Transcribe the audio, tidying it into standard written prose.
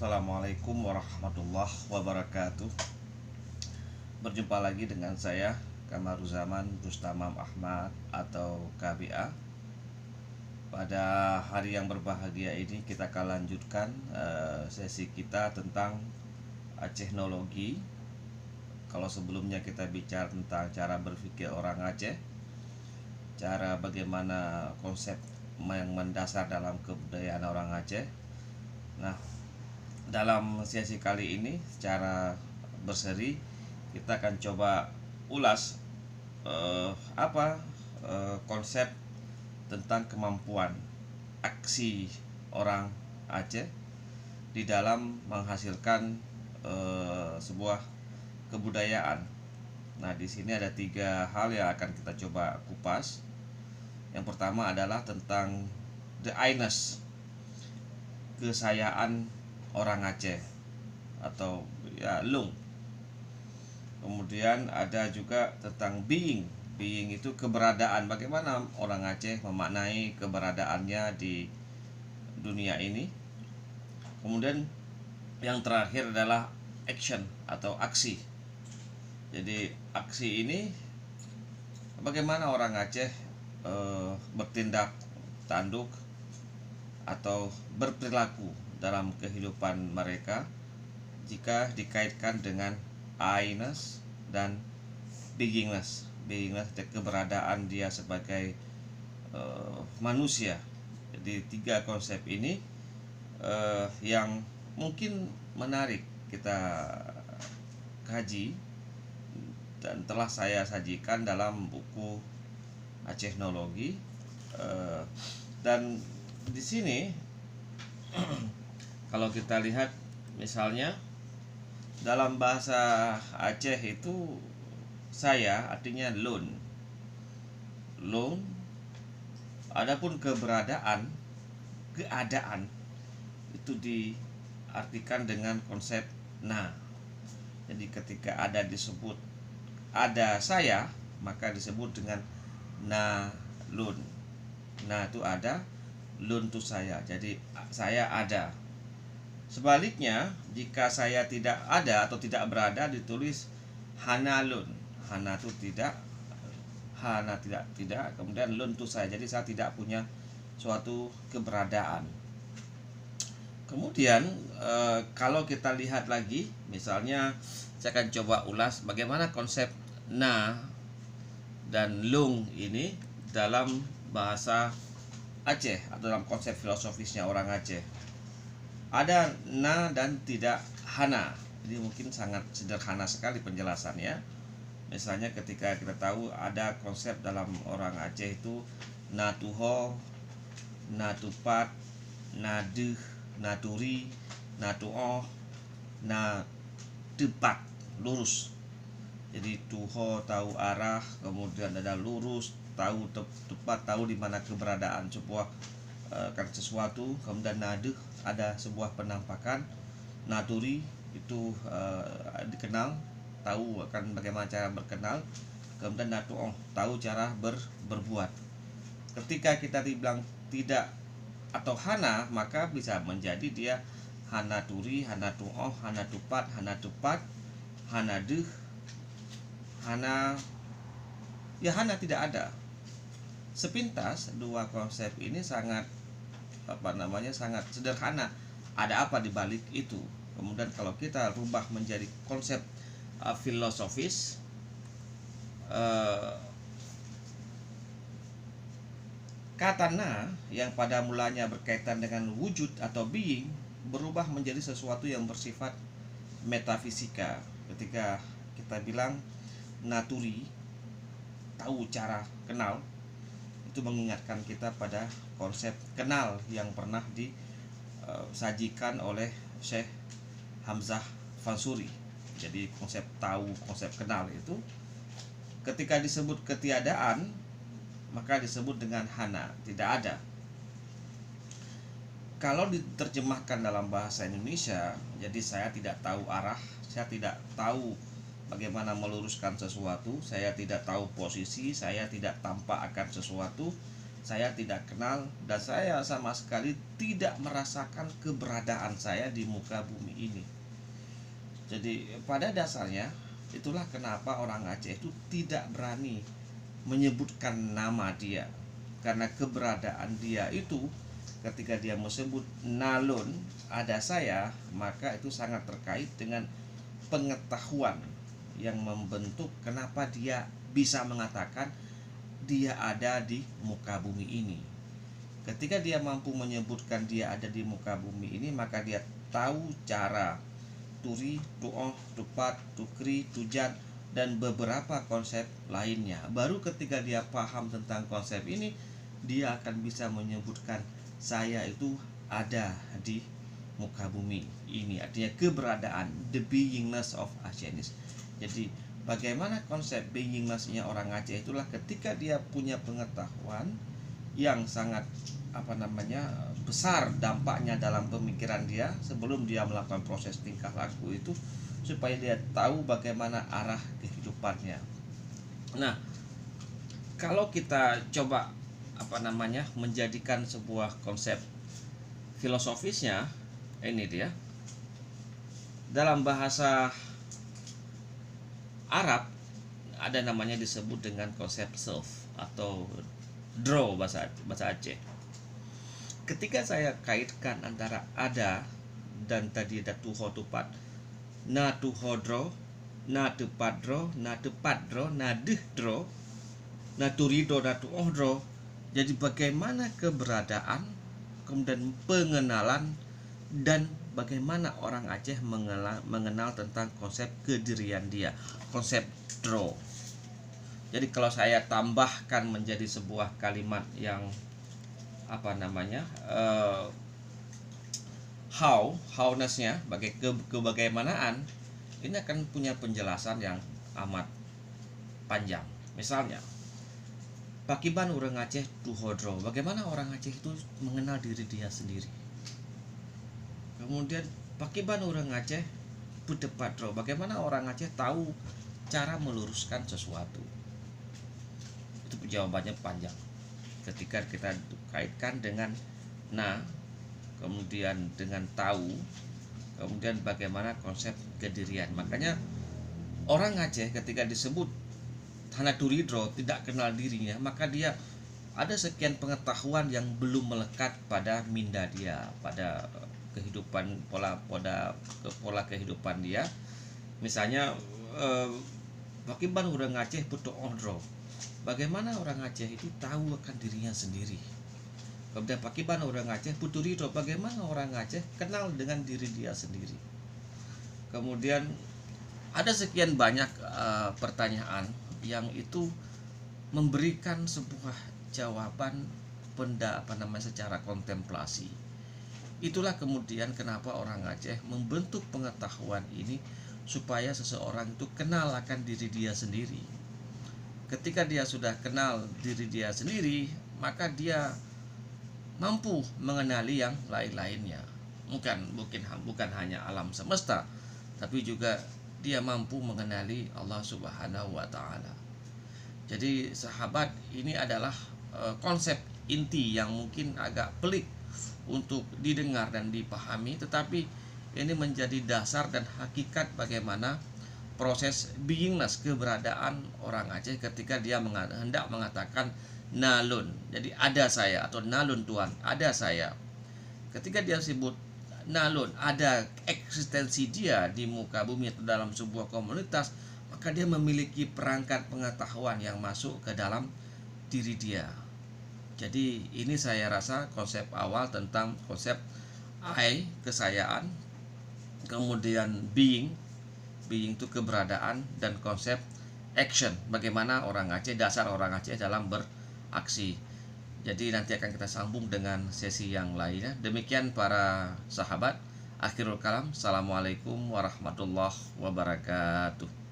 Assalamualaikum warahmatullahi wabarakatuh. Berjumpa lagi dengan saya Kamaruzaman Rustamam Ahmad atau KBA. Pada hari yang berbahagia ini kita akan lanjutkan sesi kita tentang Acehnologi. Kalau sebelumnya kita bicara tentang cara berpikir orang Aceh, cara bagaimana konsep yang mendasar dalam kebudayaan orang Aceh. Nah, dalam sesi kali ini secara berseri kita akan coba ulas konsep tentang kemampuan aksi orang Aceh di dalam menghasilkan sebuah kebudayaan. Nah, di sini ada 3 hal yang akan kita coba kupas. Yang pertama adalah tentang the I-ness, kesayaan orang Aceh atau ya lung. Kemudian ada juga tentang being itu keberadaan, bagaimana orang Aceh memaknai keberadaannya di dunia ini. Kemudian yang terakhir adalah action atau aksi. Jadi aksi ini bagaimana orang Aceh bertindak tanduk atau berperilaku dalam kehidupan mereka jika dikaitkan dengan I-ness dan beingness, keberadaan dia sebagai manusia. Jadi 3 konsep ini yang mungkin menarik kita kaji dan telah saya sajikan dalam buku Acehnologi. Dan di sini kalau kita lihat misalnya dalam bahasa Aceh itu saya artinya lun. Adapun keadaan itu diartikan dengan konsep na. Jadi ketika ada disebut ada saya, maka disebut dengan na lun. Na itu ada, lun itu saya. Jadi saya ada. Sebaliknya, jika saya tidak ada atau tidak berada, ditulis hana lun. Hana itu tidak, kemudian lun itu saya. Jadi saya tidak punya suatu keberadaan. Kemudian kalau kita lihat lagi, misalnya saya akan coba ulas bagaimana konsep na dan lung ini dalam bahasa Aceh atau dalam konsep filosofisnya orang Aceh. Ada na dan tidak hana. Jadi mungkin sangat sederhana sekali penjelasannya. Misalnya ketika kita tahu ada konsep dalam orang Aceh itu na tuho, na tupat, na deh, na turi, na tuoh, na tepat, lurus. Jadi tuho tahu arah, kemudian ada lurus, tahu tepat, tahu di mana keberadaan sebuah sesuatu. Kemudian nadeh ada sebuah penampakan. Naturi itu dikenal, tahu akan bagaimana cara berkenal. Kemudian natu'oh tahu cara berbuat. Ketika kita dibilang tidak atau hana, maka bisa menjadi dia hana turi, hana tu'oh, hana tupat, hana tupat, hana deh, hana tidak ada. Sepintas 2 konsep ini sangat sangat sederhana. Ada apa di balik itu? Kemudian kalau kita rubah menjadi konsep filosofis, kata na yang pada mulanya berkaitan dengan wujud atau being berubah menjadi sesuatu yang bersifat metafisika. Ketika kita bilang naturi, tahu cara kenal, itu mengingatkan kita pada konsep kenal yang pernah disajikan oleh Syekh Hamzah Fansuri. Jadi konsep tahu, konsep kenal itu ketika disebut ketiadaan, maka disebut dengan hana, tidak ada. Kalau diterjemahkan dalam bahasa Indonesia, jadi saya tidak tahu arah, saya tidak tahu bagaimana meluruskan sesuatu, saya tidak tahu posisi, saya tidak tampak akan sesuatu, saya tidak kenal dan saya sama sekali tidak merasakan keberadaan saya di muka bumi ini. Jadi pada dasarnya itulah kenapa orang Aceh itu tidak berani menyebutkan nama dia, karena keberadaan dia itu ketika dia menyebut nalun ada saya, maka itu sangat terkait dengan pengetahuan yang membentuk kenapa dia bisa mengatakan dia ada di muka bumi ini. Ketika dia mampu menyebutkan dia ada di muka bumi ini, maka dia tahu cara turi, tuoh, tupat, tukri, tujan, dan beberapa konsep lainnya. Baru ketika dia paham tentang konsep ini, dia akan bisa menyebutkan saya itu ada di muka bumi ini. Artinya keberadaan, the beingness of Acehnis. Jadi bagaimana konsep beingness-nya orang Aceh itulah ketika dia punya pengetahuan yang sangat besar dampaknya dalam pemikiran dia sebelum dia melakukan proses tingkah laku itu, supaya dia tahu bagaimana arah kehidupannya. Nah, kalau kita coba menjadikan sebuah konsep filosofisnya, ini dia. Dalam bahasa Arab ada namanya disebut dengan konsep self atau draw bahasa Aceh. Ketika saya kaitkan antara ada dan tadi ada tuho tupat, na tuhodro, na tupadro, na tupadro, na dehdro, na turido, na tuohdro. Jadi bagaimana keberadaan, kemudian pengenalan, dan bagaimana orang Aceh mengenal tentang konsep kedirian dia, konsep draw. Jadi kalau saya tambahkan menjadi sebuah kalimat yang howness-nya, kebagaimanaan, ini akan punya penjelasan yang amat panjang. Misalnya, Pakiban orang Aceh tuhodro, bagaimana orang Aceh itu mengenal diri dia sendiri. Kemudian Pakiban orang Aceh putepadro, bagaimana orang Aceh tahu cara meluruskan sesuatu. Itu jawabannya panjang. Ketika kita kaitkan dengan kemudian dengan tahu, kemudian bagaimana konsep kedirian. Makanya orang Aceh ketika disebut Hana Turidro tidak kenal dirinya, maka dia ada sekian pengetahuan yang belum melekat pada minda dia, pada kehidupan, pola kehidupan dia. Misalnya Pakiban orang Aceh putu ondro, bagaimana orang Aceh itu tahu akan dirinya sendiri. Kemudian Pakiban orang Aceh putu ridho, bagaimana orang Aceh kenal dengan diri dia sendiri. Kemudian ada sekian banyak pertanyaan yang itu memberikan sebuah jawaban secara kontemplasi. Itulah kemudian kenapa orang Aceh membentuk pengetahuan ini supaya seseorang itu kenal akan diri dia sendiri. Ketika dia sudah kenal diri dia sendiri, maka dia mampu mengenali yang lain-lainnya. Bukan hanya alam semesta, tapi juga dia mampu mengenali Allah Subhanahu wa Ta'ala. Jadi sahabat, ini adalah konsep inti yang mungkin agak pelik untuk didengar dan dipahami, tetapi ini menjadi dasar dan hakikat bagaimana proses beingness, keberadaan orang Aceh ketika dia hendak mengatakan nalun. Jadi ada saya, atau nalun Tuhan, ada saya. Ketika dia sebut nalun, ada eksistensi dia di muka bumi atau dalam sebuah komunitas, maka dia memiliki perangkat pengetahuan yang masuk ke dalam diri dia. Jadi ini saya rasa konsep awal tentang konsep I, kesayaan, kemudian being itu keberadaan, dan konsep action, bagaimana orang Aceh, dasar orang Aceh dalam beraksi. Jadi nanti akan kita sambung dengan sesi yang lainnya. Demikian para sahabat, akhirul kalam, assalamualaikum warahmatullahi wabarakatuh.